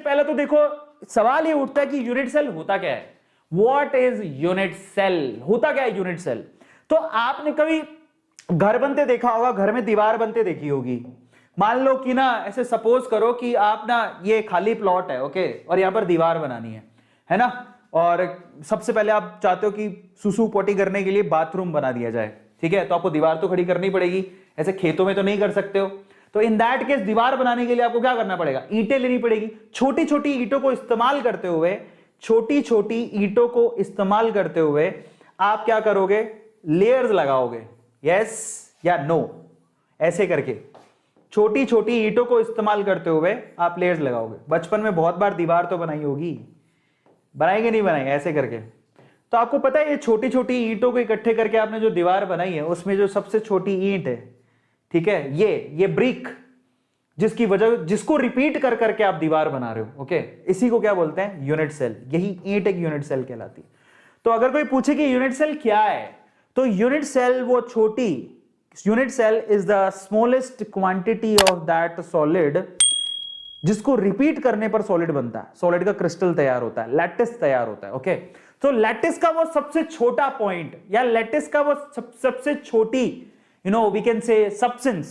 पहले तो देखो सवाल ये उठता है कि यूनिट सेल होता क्या है, व्हाट इज यूनिट सेल, होता क्या है यूनिट सेल। तो आपने कभी घर बनते देखा होगा, घर में दीवार बनते देखी होगी। मान लो कि ना ऐसे सपोज करो कि आप ना ये खाली प्लॉट है, ओके, और यहां पर दीवार बनानी है ना, और सबसे पहले आप चाहते हो कि सुसु पोटी करने के लिए बाथरूम बना दिया जाए, ठीक है, तो आपको दीवार तो खड़ी करनी पड़ेगी, ऐसे खेतों में तो नहीं कर सकते हो। तो इन दैट केस दीवार बनाने के लिए आपको क्या करना पड़ेगा, ईंटें लेनी पड़ेगी। छोटी छोटी ईंटों को इस्तेमाल करते हुए, छोटी छोटी ईंटों को इस्तेमाल करते हुए आप क्या करोगे, लेयर्स लगाओगे, यस या नो, ऐसे करके छोटी छोटी ईंटों को इस्तेमाल करते हुए आप लेयर्स लगाओगे। बचपन में बहुत बार दीवार तो बनाई होगी, बनाएंगे नहीं बनाएंगे, ऐसे करके। तो आपको पता है ये छोटी छोटी ईंटों को इकट्ठे करके आपने जो दीवार बनाई है, उसमें जो सबसे छोटी ईंट है, ठीक है, ये ब्रिक, जिसकी वजह, जिसको रिपीट कर करके आप दीवार बना रहे हो, ओके, इसी को क्या बोलते हैं, यूनिट सेल। यही ईंट एक यूनिट सेल कहलाती है। तो अगर कोई पूछे कि यूनिट सेल क्या है, तो यूनिट सेल वो छोटी, unit cell is the smallest quantity of that solid जिसको रिपीट करने पर सॉलिड बनता है, सॉलिड का क्रिस्टल तैयार होता है, लैटिस तैयार होता है, ओके। तो लैटिस का वो सबसे छोटा पॉइंट, या लैटिस का वो सबसे छोटी, वी कैन से सब्सटेंस,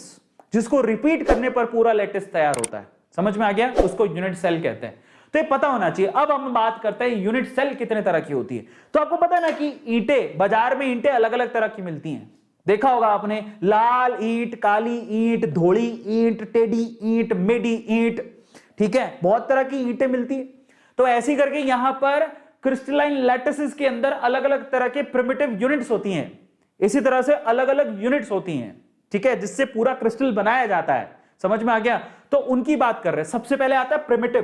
जिसको रिपीट करने पर पूरा लैटिस तैयार होता है। समझ में आ गया, उसको यूनिट सेल कहते हैं। तो ये पता होना चाहिए। अब हम बात करते हैं यूनिट सेल कितने तरह की होती है। तो आपको पता है ना कि ईंटें, बाजार में ईंटें अलग अलग तरह की मिलती हैं, देखा होगा आपने, लाल ईंट, काली ईंट, धोली ईंट, टेढ़ी ईंट, मेडी ईंट, ठीक है, बहुत तरह की ईंटें मिलती है। तो ऐसी करके यहां पर क्रिस्टलाइन लैटिसेस के अंदर अलग अलग तरह के प्रिमिटिव यूनिट्स होती हैं, इसी तरह से अलग अलग यूनिट्स होती हैं, ठीक है, जिससे पूरा क्रिस्टल बनाया जाता है। समझ में आ गया, तो उनकी बात कर रहे हैं। सबसे पहले आता है प्रिमिटिव।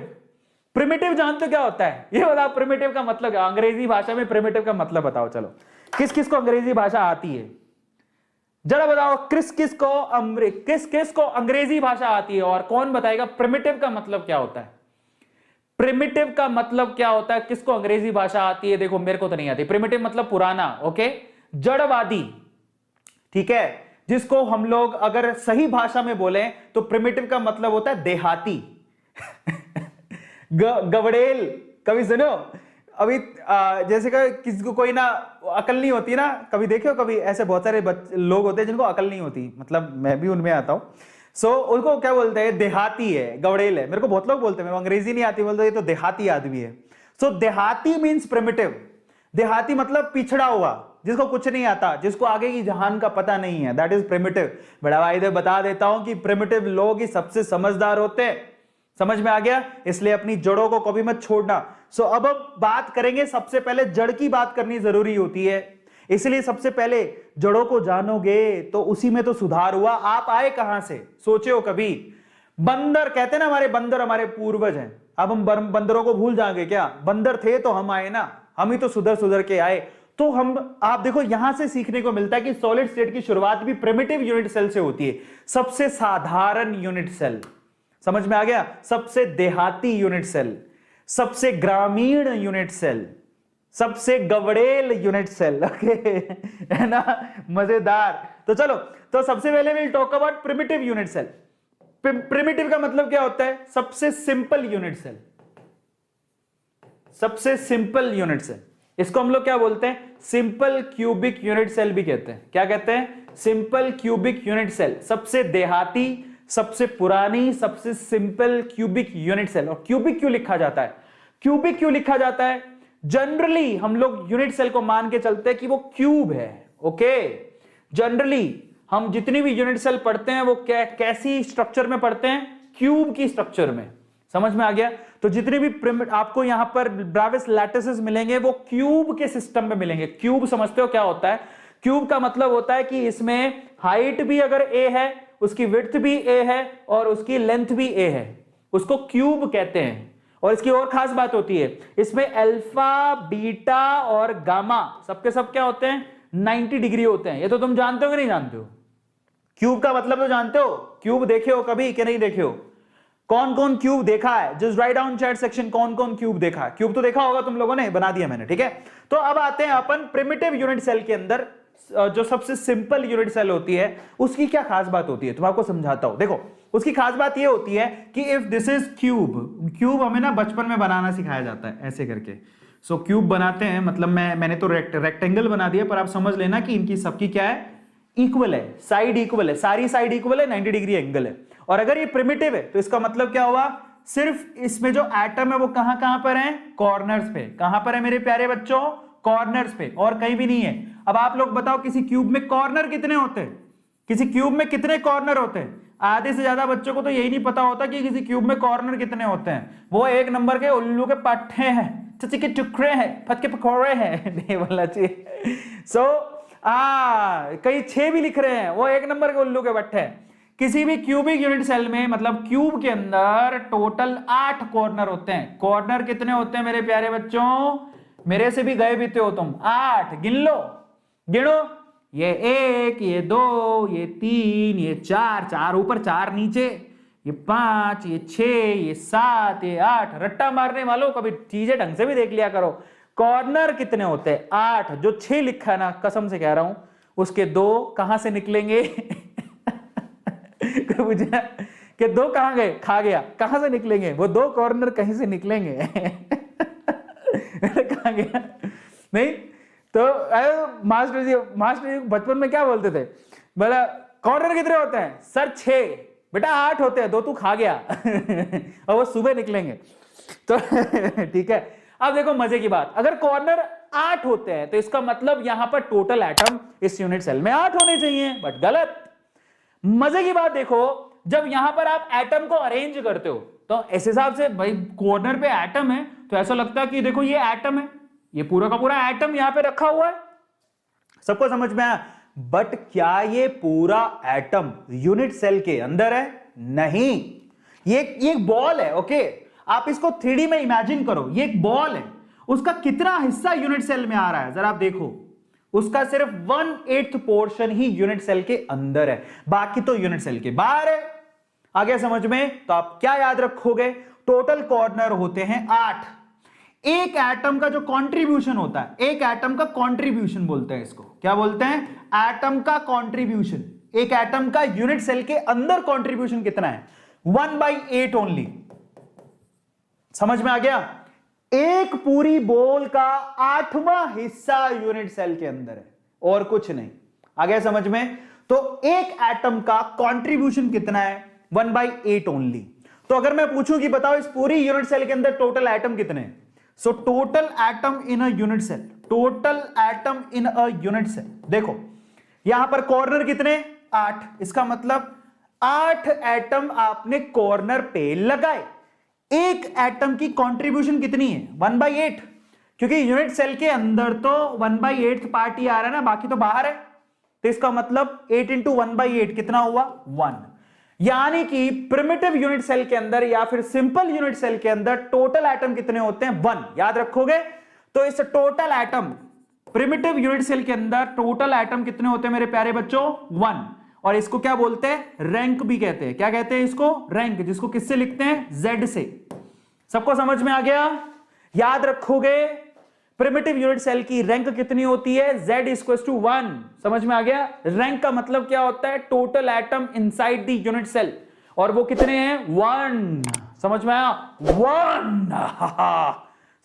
प्रिमिटिव जानते हो क्या होता है, ये बताओ प्रिमिटिव का मतलब क्या, अंग्रेजी भाषा में प्रिमिटिव का मतलब बताओ। चलो, किस किस को अंग्रेजी भाषा आती है, जरा बताओ, किस किस को अंग्रेजी भाषा आती है, और कौन बताएगा प्रिमिटिव का मतलब क्या होता है। प्रिमिटिव का मतलब क्या होता है, किसको अंग्रेजी भाषा आती है। देखो मेरे को तो नहीं आती। प्रिमिटिव मतलब पुराना, ओके, जड़वादी, ठीक है, जिसको हम लोग अगर सही भाषा में बोले तो प्रिमिटिव का मतलब होता है देहाती। गवड़ेल, कभी सुनो, अभी जैसे कि किसी को कोई ना अकल नहीं होती ना, कभी देखे हो, कभी ऐसे बहुत सारे लोग होते हैं जिनको अकल नहीं होती, मतलब मैं भी उनमें आता हूं। सो उनको क्या बोलते हैं, देहाती है, गवड़ेल है। मेरे को बहुत लोग बोलते हैं, मेरे को अंग्रेजी नहीं आती, बोलते ये तो देहाती आदमी है। सो देहाती मीन्स प्रिमिटिव। देहाती मतलब पिछड़ा हुआ, जिसको कुछ नहीं आता, जिसको आगे की जहान का पता नहीं है, दैट इज प्रिमिटिव। बड़ा भाई इधर बता देता हूं कि प्रिमिटिव लोग ही सबसे समझदार होते हैं। समझ में आ गया, इसलिए अपनी जड़ों को कभी मत छोड़ना। सो अब बात करेंगे, सबसे पहले जड़ की बात करनी जरूरी होती है, इसलिए सबसे पहले जड़ों को जानोगे तो उसी में तो सुधार हुआ। आप आए कहां से, सोचे हो कभी? बंदर, कहते हैं ना हमारे बंदर हमारे पूर्वज हैं। अब हम बंदरों को भूल जाएंगे क्या? बंदर थे तो हम आए ना, हम ही तो सुधर सुधर के आए। तो हम, आप देखो यहां से सीखने को मिलता है कि सॉलिड स्टेट की शुरुआत भी प्रिमिटिव यूनिट सेल से होती है, सबसे साधारण यूनिट सेल। समझ में आ गया, सबसे देहाती यूनिट सेल, सबसे ग्रामीण यूनिट सेल, सबसे गवड़ेल यूनिट सेल, ओके, है ना, मजेदार। तो चलो, तो सबसे पहले will talk about primitive unit cell. Primitive का मतलब क्या होता है? सबसे सिंपल यूनिट सेल, सबसे सिंपल यूनिट सेल। इसको हम लोग क्या बोलते हैं? सिंपल क्यूबिक यूनिट सेल भी कहते हैं। क्या कहते हैं? Simple cubic unit cell. सबसे देहाती, सबसे पुरानी, सबसे सिंपल क्यूबिक यूनिट सेल। और क्यूबिक क्यों लिखा जाता है? क्यूबिक क्यों लिखा जाता है? जनरली हम लोग यूनिट सेल को मान के चलते हैं कि वो क्यूब है, ओके। जनरली हम जितनी भी यूनिट सेल पढ़ते हैं वो कैसी स्ट्रक्चर में पढ़ते हैं? क्यूब की स्ट्रक्चर में। समझ में आ गया? तो जितने भी आपको यहां पर ब्राविस लैटिसेस मिलेंगे वो क्यूब के सिस्टम में मिलेंगे। क्यूब समझते हो क्या होता है? क्यूब का मतलब होता है कि इसमें हाइट भी अगर ए है, उसकी विड्थ भी ए है और उसकी लेंथ भी ए है, उसको क्यूब कहते हैं। और इसकी और खास बात होती है, इसमें अल्फा, बीटा और गामा सबके सब क्या होते हैं? 90 डिग्री होते हैं। ये तो तुम जानते हो कि नहीं जानते हो? क्यूब का मतलब तो जानते हो? क्यूब देखे हो कभी कि नहीं देखे हो? कौन कौन क्यूब देखा है? Just write down chat section, कौन कौन क्यूब देखा है? क्यूब तो देखा होगा तुम लोगों ने, बना दिया मैंने, ठीक है। तो अब आते हैं अपन प्रिमिटिव यूनिट सेल के अंदर जो सबसे सिंपल यूनिट सेल होती है उसकी क्या खास बात होती है, तो मैं आपको समझाता हूं। देखो उसकी खास बात ये होती है कि इफ दिस इज क्यूब हमें ना बचपन में बनाना सिखाया जाता है ऐसे करके। सो क्यूब बनाते हैं, मतलब मैंने तो रेक्टेंगल बना दिया, पर आप समझ लेना कि इनकी सबकी क्या है, इक्वल है, साइड इक्वल है, सारी साइड इक्वल है, 90 डिग्री एंगल है। और अगर ये प्रिमिटिव है तो इसका मतलब क्या हुआ, सिर्फ इसमें जो एटम है वो कहां कहां पर है, कॉर्नर्स पे। कहां पर है मेरे प्यारे बच्चों, कॉर्नर्स पे, और कहीं भी नहीं है। अब आप लोग बताओ किसी क्यूब में कॉर्नर कितने होते हैं, किसी क्यूब में कितने कॉर्नर होते हैं? आधे से ज्यादा बच्चों को तो यही नहीं पता होता कि किसी क्यूब में कॉर्नर कितने होते हैं। वो एक नंबर के उल्लू के पट्टे हैं, चची के टुकड़े हैं, फट के पकौड़े हैं, नहीं बोलना चाहिए। सो कई 6 भी लिख रहे हैं, वो एक नंबर के उल्लू के पट्टे हैं। किसी भी क्यूबिक यूनिट सेल में, मतलब क्यूब के अंदर टोटल 8 कॉर्नर होते हैं। कॉर्नर कितने होते हैं मेरे प्यारे बच्चों, मेरे से भी गए बीते हो तुम, 8 गिन लो, गिनो, ये 1, ये 2, ये 3, ये 4, 4 ऊपर 4 नीचे, ये 5, ये 6, ये 7, ये 8। रट्टा मारने वालों कभी चीजें ढंग से भी देख लिया करो। कॉर्नर कितने होते हैं, 8। जो 6 लिखा है ना, कसम से कह रहा हूं, उसके 2 कहां से निकलेंगे? पूछा कि 2 कहां गए, खा गया, कहां से निकलेंगे? वो 2 कॉर्नर कहीं से निकलेंगे। कहां गया? नहीं तो मास्टर जी बचपन में क्या बोलते थे, बोला कॉर्नर कितने होते हैं सर? 6। बेटा 8 होते हैं, 2 तू खा गया। और वो सुबह निकलेंगे। तो ठीक है, अब देखो मजे की बात, अगर कॉर्नर 8 होते हैं तो इसका मतलब यहां पर टोटल एटम इस यूनिट सेल में 8 होने चाहिए, बट गलत। मजे की बात देखो, जब यहां पर आप एटम को अरेंज करते हो तो इस हिसाब से, भाई कॉर्नर पे एटम है तो ऐसा लगता है कि देखो ये एटम है, ये पूरा का पूरा एटम यहां पे रखा हुआ है। सबको समझ में आया? बट क्या ये पूरा एटम यूनिट सेल के अंदर है? नहीं, ये एक बॉल है। ओके, आप इसको 3D में इमेजिन करो, ये एक बॉल है, उसका कितना हिस्सा यूनिट सेल में आ रहा है जरा आप देखो, उसका सिर्फ 1/8 पोर्शन ही यूनिट सेल के अंदर है, बाकी तो यूनिट सेल के बाहर है। आगे समझ में? तो आप क्या याद रखोगे, टोटल कॉर्नर होते हैं 8। एक एटम का जो कंट्रीब्यूशन होता है, एक एटम का कंट्रीब्यूशन बोलते हैं इसको, क्या बोलते हैं? एटम का कंट्रीब्यूशन। एक एटम का यूनिट सेल के अंदर कंट्रीब्यूशन कितना है? 1/8 ओनली। समझ में आ गया? एक पूरी बॉल का 8वां हिस्सा यूनिट सेल के अंदर है और कुछ नहीं। आ गया समझ में? तो एक एटम का कंट्रीब्यूशन कितना है? 1/8 ओनली। तो अगर मैं पूछूं कि बताओ इस पूरी यूनिट सेल के अंदर टोटल एटम कितने हैं, so total atom in a unit cell, total atom in a unit cell, देखो यहां पर कॉर्नर कितने? 8। इसका मतलब 8 एटम आपने कॉर्नर पे लगाए। एक एटम की कंट्रीब्यूशन कितनी है? 1/8, क्योंकि यूनिट सेल के अंदर तो 1/8 पार्ट ही आ रहा है ना, बाकी तो बाहर है। तो इसका मतलब 8 × 1/8 कितना हुआ? 1। यानी कि प्रिमिटिव यूनिट सेल के अंदर या फिर सिंपल यूनिट सेल के अंदर टोटल एटम कितने होते हैं? 1। याद रखोगे? तो इस total atom, primitive unit cell के अंदर टोटल एटम कितने होते हैं मेरे प्यारे बच्चों? 1। और इसको क्या बोलते हैं? रैंक भी कहते हैं। क्या कहते हैं इसको? रैंक, जिसको किससे लिखते हैं? Z से। सबको समझ में आ गया? याद रखोगे प्रिमिटिव यूनिट सेल की रैंक कितनी होती है? Z = 1। समझ में आ गया? रैंक का मतलब क्या होता है? Total atom inside the unit cell, और वो कितने हैं? 1। समझ में आया? 1।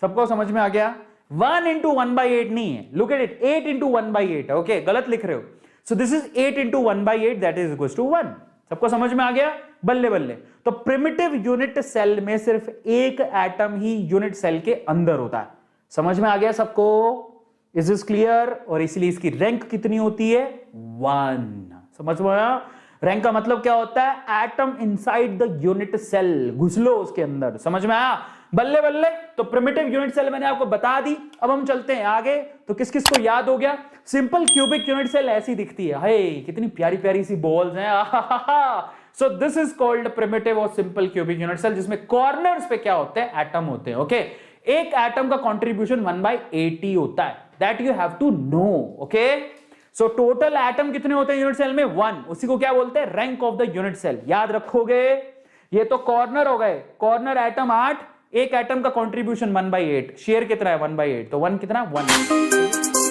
सबको समझ में आ गया? 1 × 1/8 नहीं है, लुक एट इट, 8 × 1/8। ओके, गलत लिख रहे हो। So this is 8 × 1/8, that is equal to 1। सबको समझ में आ गया? बल्ले बल्ले। तो प्रिमिटिव यूनिट सेल में सिर्फ एक एटम ही यूनिट सेल के अंदर होता है। समझ में आ गया सबको? Is this clear? और इसलिए इसकी रैंक कितनी होती है? 1। समझ में आया? रैंक का मतलब क्या होता है? Atom inside the unit cell, घुस लो उसके अंदर। समझ में आया? बल्ले बल्ले। तो प्रिमिटिव यूनिट सेल मैंने आपको बता दी। अब हम चलते हैं आगे। तो किस किस को याद हो गया? सिंपल क्यूबिक यूनिट सेल ऐसी दिखती है, हाय कितनी प्यारी प्यारी सी बॉल्स हैं। सो दिस इज कॉल्ड प्रिमिटिव और सिंपल क्यूबिक यूनिट सेल, जिसमें कॉर्नर्स पे क्या होते हैं? एटम होते हैं। ओके, एक एटम का कंट्रीब्यूशन 1/8 होता है, that you have to know. Okay, so total atom कितने होते हैं यूनिट सेल में? 1। उसी को क्या बोलते हैं? Rank of the unit cell. याद रखोगे? ये तो कॉर्नर हो गए, कॉर्नर एटम 8, एक एटम का कंट्रीब्यूशन 1/8, शेयर कितना है? 1/8, तो 1 कितना? 1।